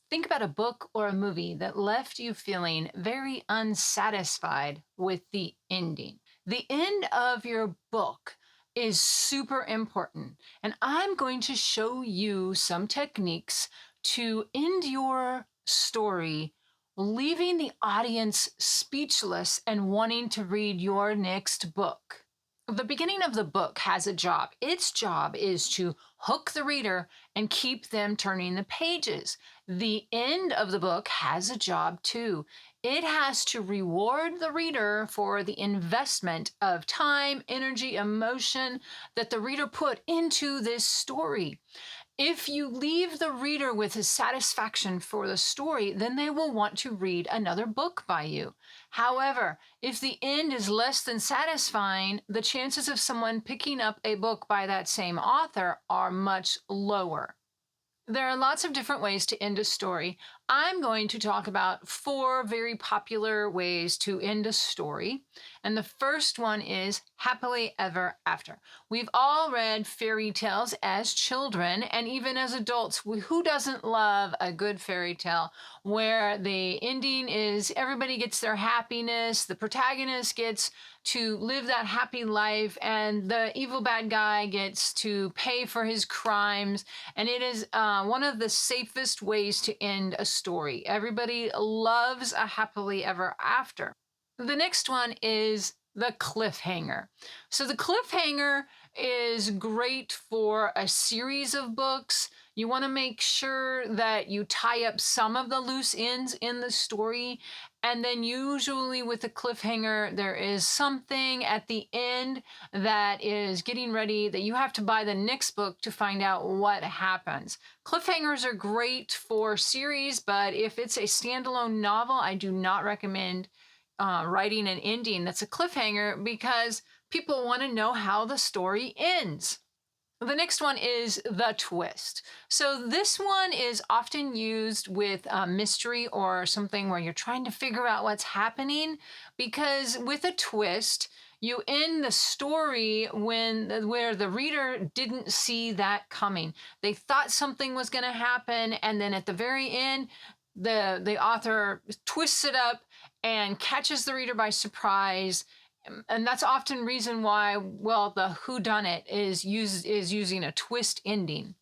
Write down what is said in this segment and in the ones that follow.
Think about a book or a movie that left you feeling very unsatisfied with the ending. The end of your book is super important. And I'm going to show you some techniques to end your story, leaving the audience speechless and wanting to read your next book. The beginning of the book has a job. Its job is to hook the reader and keep them turning the pages. The end of the book has a job too. It has to reward the reader for the investment of time, energy, emotion that the reader put into this story. If you leave the reader with a satisfaction for the story, then they will want to read another book by you. However, if the end is less than satisfying, the chances of someone picking up a book by that same author are much lower. There are lots of different ways to end a story. I'm going to talk about four very popular ways to end a story. And the first one is happily ever after. We've all read fairy tales as children and even as adults. Who doesn't love a good fairy tale where the ending is everybody gets their happiness, the protagonist gets to live that happy life, and the evil bad guy gets to pay for his crimes. And it is one of the safest ways to end a story. Everybody loves a happily ever after. The next one is the cliffhanger. So the cliffhanger is great for a series of books. You want to make sure that you tie up some of the loose ends in the story. And then usually with a cliffhanger, there is something at the end that is getting ready that you have to buy the next book to find out what happens. Cliffhangers are great for series, but if it's a standalone novel, I do not recommend writing an ending that's a cliffhanger because people want to know how the story ends. The next one is the twist. So this one is often used with a mystery or something where you're trying to figure out what's happening, because with a twist, you end the story where the reader didn't see that coming. They thought something was going to happen, and then at the very end, the author twists it up and catches the reader by surprise. And that's often reason why, well, the whodunit is using a twist ending.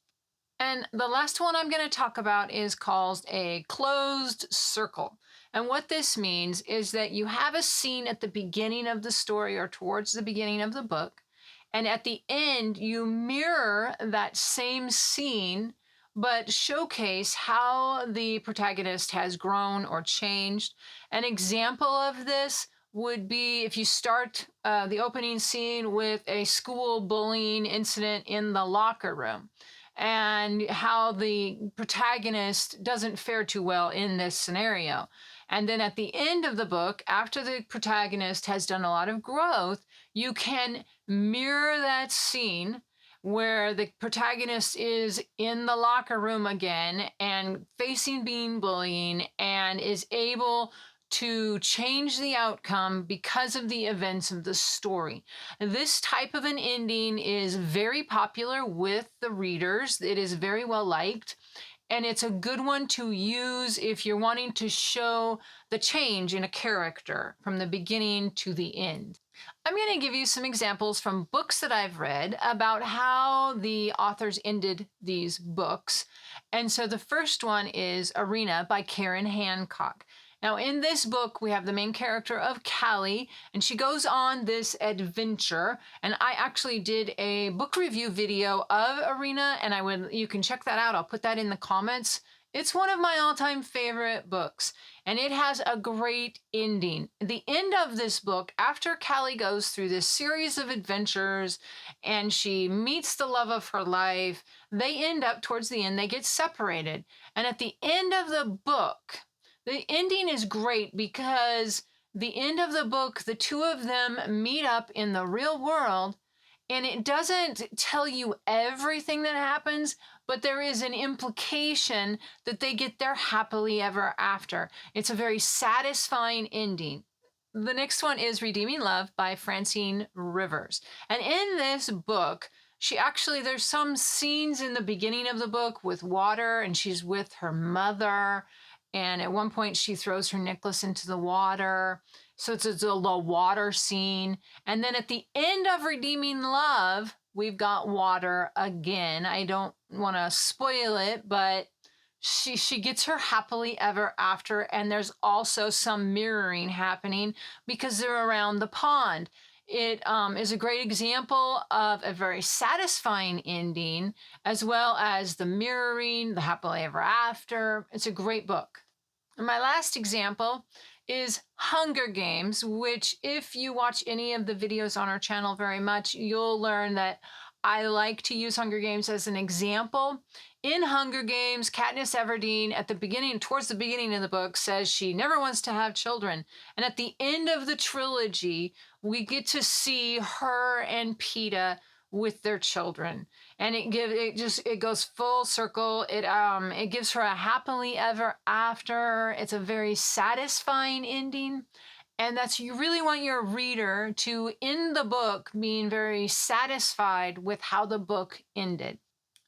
And the last one I'm going to talk about is called a closed circle. And what this means is that you have a scene at the beginning of the story or towards the beginning of the book, and at the end you mirror that same scene but showcase how the protagonist has grown or changed. An example of this would be if you start the opening scene with a school bullying incident in the locker room and how the protagonist doesn't fare too well in this scenario. And then at the end of the book, after the protagonist has done a lot of growth, you can mirror that scene where the protagonist is in the locker room again and facing being bullying and is able to change the outcome because of the events of the story. This type of an ending is very popular with the readers. It is very well liked. And it's a good one to use if you're wanting to show the change in a character from the beginning to the end. I'm going to give you some examples from books that I've read about how the authors ended these books. And so the first one is Arena by Karen Hancock. Now, in this book, we have the main character of Callie, and she goes on this adventure. And I actually did a book review video of Arena, and you can check that out. I'll put that in the comments. It's one of my all-time favorite books, and it has a great ending. The end of this book, after Callie goes through this series of adventures and she meets the love of her life, they end up towards the end, they get separated. And at the end of the book, the ending is great because the end of the book, the two of them meet up in the real world, and it doesn't tell you everything that happens, but there is an implication that they get their happily ever after. It's a very satisfying ending. The next one is Redeeming Love by Francine Rivers. And in this book, There's some scenes in the beginning of the book with water, and she's with her mother. And at one point, she throws her necklace into the water. So it's a little water scene. And then at the end of Redeeming Love, we've got water again. I don't want to spoil it, but she gets her happily ever after. And there's also some mirroring happening because they're around the pond. It is a great example of a very satisfying ending, as well as the mirroring, the happily ever after. It's a great book. And my last example is Hunger Games, which if you watch any of the videos on our channel very much, you'll learn that I like to use Hunger Games as an example. In Hunger Games, Katniss Everdeen towards the beginning of the book, says she never wants to have children. And at the end of the trilogy, we get to see her and Peeta with their children, and it goes full circle. It gives her a happily ever after. It's a very satisfying ending, and you really want your reader to end the book being very satisfied with how the book ended.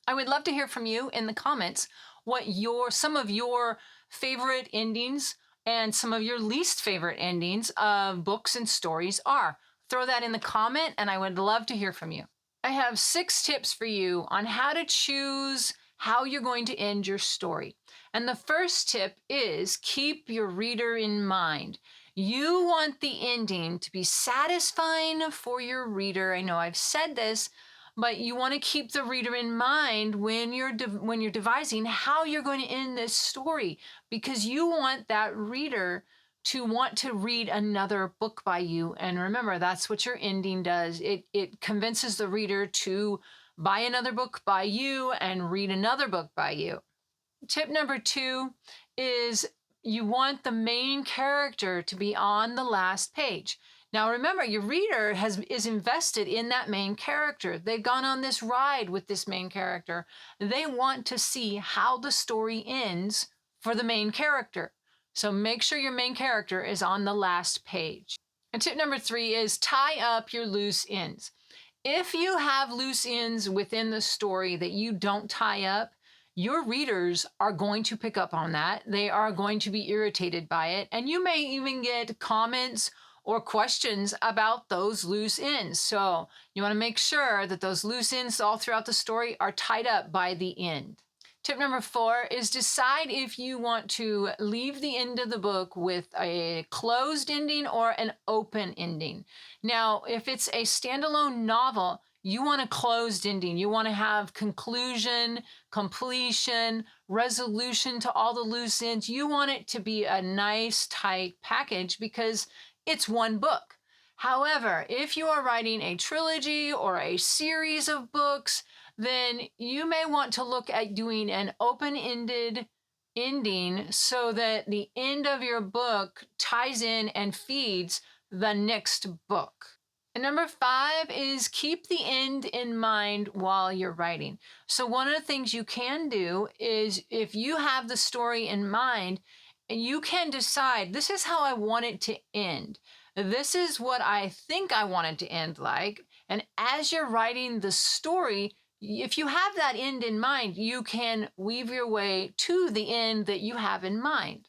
I would love to hear from you in the comments what some of your favorite endings and some of your least favorite endings of books and stories are. Throw that in the comment, and I would love to hear from you. I have 6 tips for you on how to choose how you're going to end your story. And the first tip is keep your reader in mind. You want the ending to be satisfying for your reader. I know I've said this, but you want to keep the reader in mind when you're devising how you're going to end this story, because you want that reader to want to read another book by you. And remember, that's what your ending does. It convinces the reader to buy another book by you and read another book by you. Tip number 2 is you want the main character to be on the last page. Now remember, your reader is invested in that main character. They've gone on this ride with this main character. They want to see how the story ends for the main character. So make sure your main character is on the last page. And tip number 3 is tie up your loose ends. If you have loose ends within the story that you don't tie up, your readers are going to pick up on that. They are going to be irritated by it. And you may even get comments or questions about those loose ends. So you want to make sure that those loose ends all throughout the story are tied up by the end. Tip number 4 is decide if you want to leave the end of the book with a closed ending or an open ending. Now, if it's a standalone novel, you want a closed ending. You want to have conclusion, completion, resolution to all the loose ends. You want it to be a nice, tight package because it's one book. However, if you are writing a trilogy or a series of books, then you may want to look at doing an open-ended ending so that the end of your book ties in and feeds the next book. And number 5 is keep the end in mind while you're writing. So one of the things you can do is if you have the story in mind, you can decide, this is how I want it to end. This is what I think I want it to end like. And as you're writing the story, if you have that end in mind, you can weave your way to the end that you have in mind.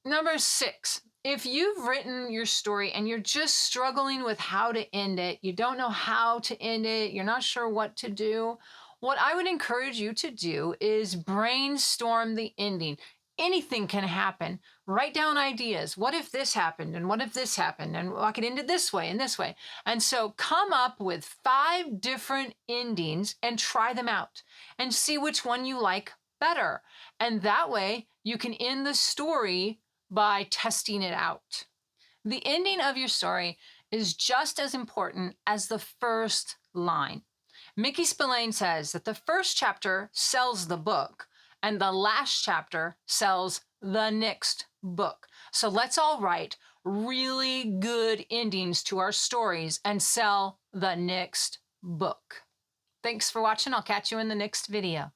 Number 6, if you've written your story and you're just struggling with how to end it, you don't know how to end it, you're not sure what to do, what I would encourage you to do is brainstorm the ending. Anything can happen. Write down ideas. What if this happened? And what if this happened? And I could end it this way and this way. And so come up with 5 different endings and try them out and see which one you like better. And that way you can end the story by testing it out. The ending of your story is just as important as the first line. Mickey Spillane says that the first chapter sells the book, and the last chapter sells the next book. So let's all write really good endings to our stories and sell the next book. Thanks for watching. I'll catch you in the next video.